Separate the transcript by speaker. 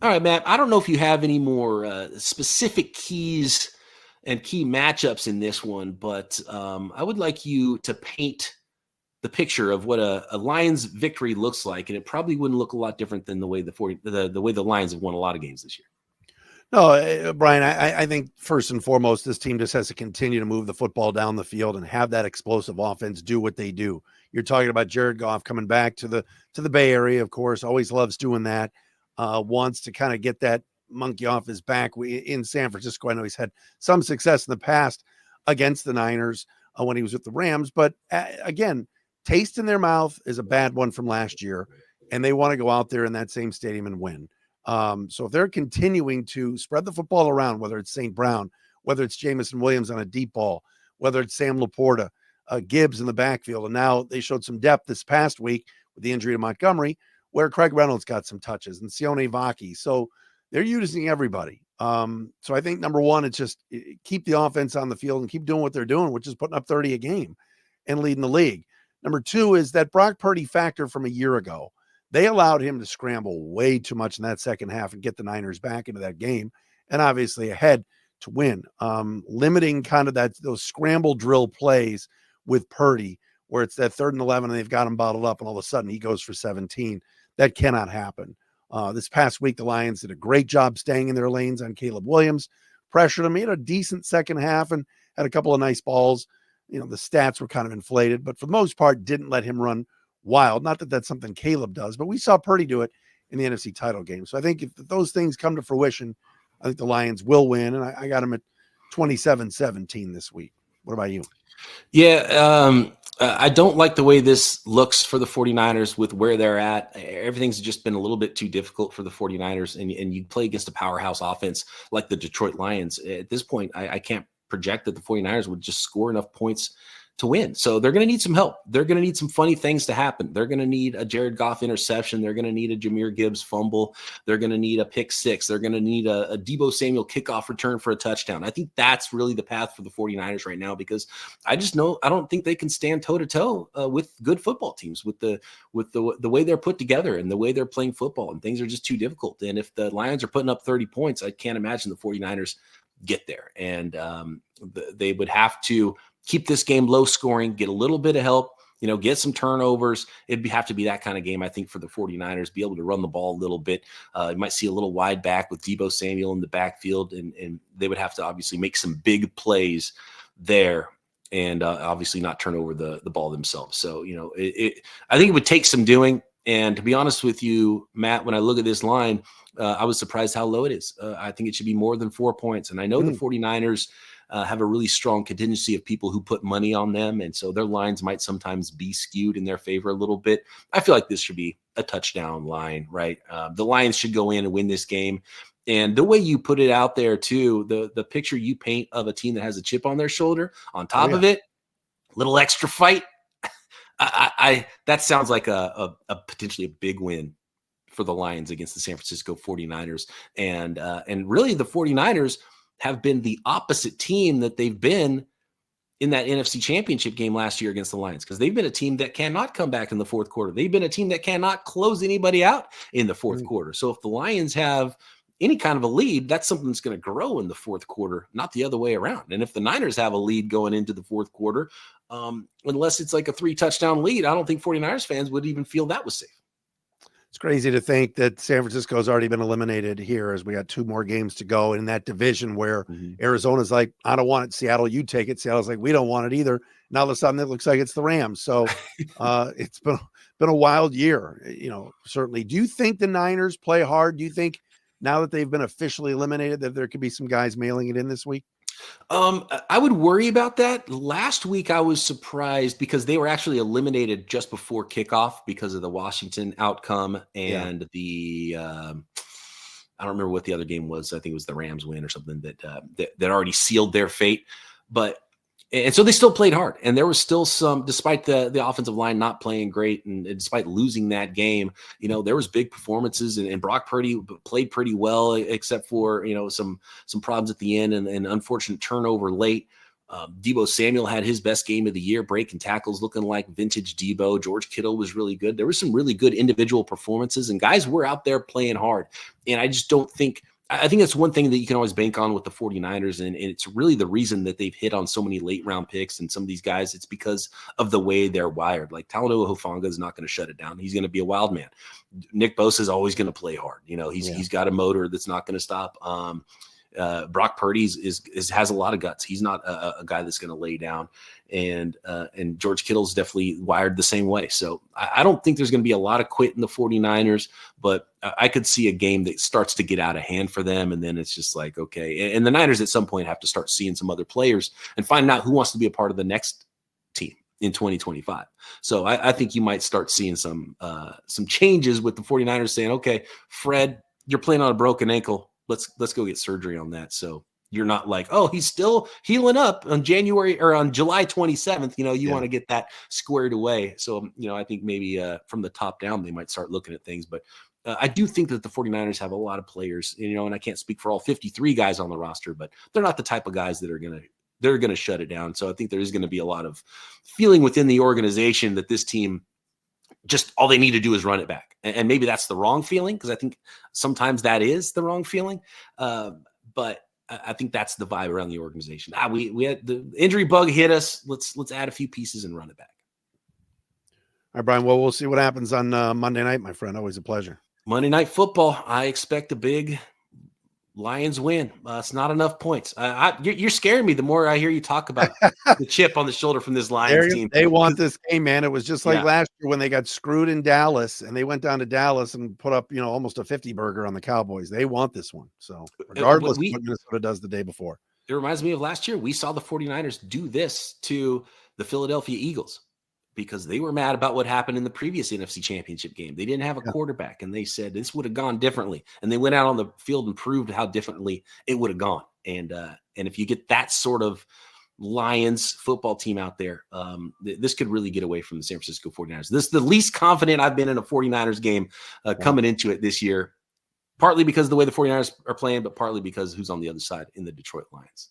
Speaker 1: All right, Matt, I don't know if you have any more specific keys and key matchups in this one, but I would like you to paint the picture of what a Lions victory looks like, and it probably wouldn't look a lot different than the way the way the Lions have won a lot of games this year.
Speaker 2: No, Brian, I think first and foremost, this team just has to continue to move the football down the field and have that explosive offense do what they do. You're talking about Jared Goff coming back to the Bay Area, of course, always loves doing that, wants to kind of get that monkey off his back in San Francisco. I know he's had some success in the past against the Niners when he was with the Rams, but again, taste in their mouth is a bad one from last year, and they want to go out there in that same stadium and win. So if they're continuing to spread the football around, whether it's St. Brown, whether it's Jamison Williams on a deep ball, whether it's Sam Laporta, Gibbs in the backfield, and now they showed some depth this past week with the injury to Montgomery, where Craig Reynolds got some touches and Sione Vaki. So they're using everybody. So I think number one, it's just keep the offense on the field and keep doing what they're doing, which is putting up 30 a game and leading the league. Number two is that Brock Purdy factor from a year ago. They allowed him to scramble way too much in that second half and get the Niners back into that game and obviously ahead to win. Limiting kind of those scramble drill plays with Purdy where it's that 3rd and 11 and they've got him bottled up and all of a sudden he goes for 17. That cannot happen. This past week, the Lions did a great job staying in their lanes on Caleb Williams, pressured him. He had a decent second half and had a couple of nice balls. The stats were kind of inflated, but for the most part, didn't let him run wild. Not that that's something Caleb does, but we saw Purdy do it in the NFC title game. So I think if those things come to fruition, I think the Lions will win. And I got them at 27-17 this week. What about you?
Speaker 1: Yeah, I don't like the way this looks for the 49ers with where they're at. Everything's just been a little bit too difficult for the 49ers, and you play against a powerhouse offense like the Detroit Lions. At this point, I can't project that the 49ers would just score enough points to win. So they're going to need some help. They're going to need some funny things to happen. They're going to need a Jared Goff interception. They're going to need a Jahmyr Gibbs fumble. They're going to need a pick six. They're going to need a Deebo Samuel kickoff return for a touchdown. I think that's really the path for the 49ers right now, because I don't think they can stand toe to toe with good football teams with the way they're put together and the way they're playing football, and things are just too difficult. And if the Lions are putting up 30 points, I can't imagine the 49ers get there. And they would have to keep this game low scoring, get a little bit of help, get some turnovers. It'd have to be that kind of game, I think, for the 49ers, be able to run the ball a little bit. You might see a little wide back with Deebo Samuel in the backfield, and they would have to obviously make some big plays there and obviously not turn over the ball themselves. So, I think it would take some doing. And to be honest with you, Matt, when I look at this line, I was surprised how low it is. I think it should be more than 4 points. And I know the 49ers have a really strong contingency of people who put money on them. And so their lines might sometimes be skewed in their favor a little bit. I feel like this should be a touchdown line, right? The Lions should go in and win this game. And the way you put it out there too, the picture you paint of a team that has a chip on their shoulder, on top of it, little extra fight. That sounds like a potentially a big win for the Lions against the San Francisco 49ers. And really the 49ers have been the opposite team that they've been in that NFC Championship game last year against the Lions, because they've been a team that cannot come back in the fourth quarter. They've been a team that cannot close anybody out in the fourth quarter. So if the Lions have any kind of a lead, that's something that's going to grow in the fourth quarter, not the other way around. And if the Niners have a lead going into the fourth quarter, unless it's like a 3-touchdown lead, I don't think 49ers fans would even feel that was safe.
Speaker 2: It's crazy to think that San Francisco has already been eliminated here, as we got 2 more games to go in that division where Arizona's like, I don't want it. Seattle, you take it. Seattle's like, we don't want it either. Now all of a sudden it looks like it's the Rams. So it's been a wild year, certainly. Do you think the Niners play hard? Do you think now that they've been officially eliminated that there could be some guys mailing it in this week?
Speaker 1: I would worry about that. Last week, I was surprised because they were actually eliminated just before kickoff because of the Washington outcome and I don't remember what the other game was. I think it was the Rams win or something that already sealed their fate. And so they still played hard, and there was still some, despite the offensive line not playing great, and despite losing that game, there was big performances, and Brock Purdy played pretty well, except for some problems at the end and unfortunate turnover late. Deebo Samuel had his best game of the year, breaking tackles, looking like vintage Deebo. George Kittle was really good. There were some really good individual performances, and guys were out there playing hard. And I just don't think – I think that's one thing that you can always bank on with the 49ers, and it's really the reason that they've hit on so many late-round picks and some of these guys. It's because of the way they're wired. Like Talanoa Hufanga is not going to shut it down. He's going to be a wild man. Nick Bosa is always going to play hard. He's got a motor that's not going to stop. Brock Purdy has a lot of guts. He's not a guy that's going to lay down, and George Kittle's definitely wired the same way. So I don't think there's going to be a lot of quit in the 49ers, but I could see a game that starts to get out of hand for them, and then it's just like, okay. And the Niners at some point have to start seeing some other players and finding out who wants to be a part of the next team in 2025. So I think you might start seeing some changes with the 49ers saying, okay, Fred, you're playing on a broken ankle. Let's go get surgery on that. So you're not like, oh, he's still healing up on January or on July 27th. You want to get that squared away. So, I think maybe from the top down, they might start looking at things. But I do think that the 49ers have a lot of players, and I can't speak for all 53 guys on the roster, but they're not the type of guys that are going to shut it down. So I think there is going to be a lot of feeling within the organization that this team, just all they need to do is run it back. And maybe that's the wrong feeling, because I think sometimes that is the wrong feeling. But I think that's the vibe around the organization. We had the injury bug hit us. Let's add a few pieces and run it back.
Speaker 2: All right, Brian. Well, we'll see what happens on Monday night, my friend. Always a pleasure.
Speaker 1: Monday Night Football. I expect a big Lions win. It's not enough points. You're scaring me the more I hear you talk about the chip on the shoulder from this Lions team.
Speaker 2: They want this game, man. It was just like last year when they got screwed in Dallas, and they went down to Dallas and put up, almost a 50 burger on the Cowboys. They want this one. So regardless of what Minnesota does the day before.
Speaker 1: It reminds me of last year. We saw the 49ers do this to the Philadelphia Eagles, because they were mad about what happened in the previous NFC Championship game. They didn't have a quarterback, and they said this would have gone differently. And they went out on the field and proved how differently it would have gone. And if you get that sort of Lions football team out there, this could really get away from the San Francisco 49ers. This is the least confident I've been in a 49ers game coming into it this year, partly because of the way the 49ers are playing, but partly because who's on the other side in the Detroit Lions.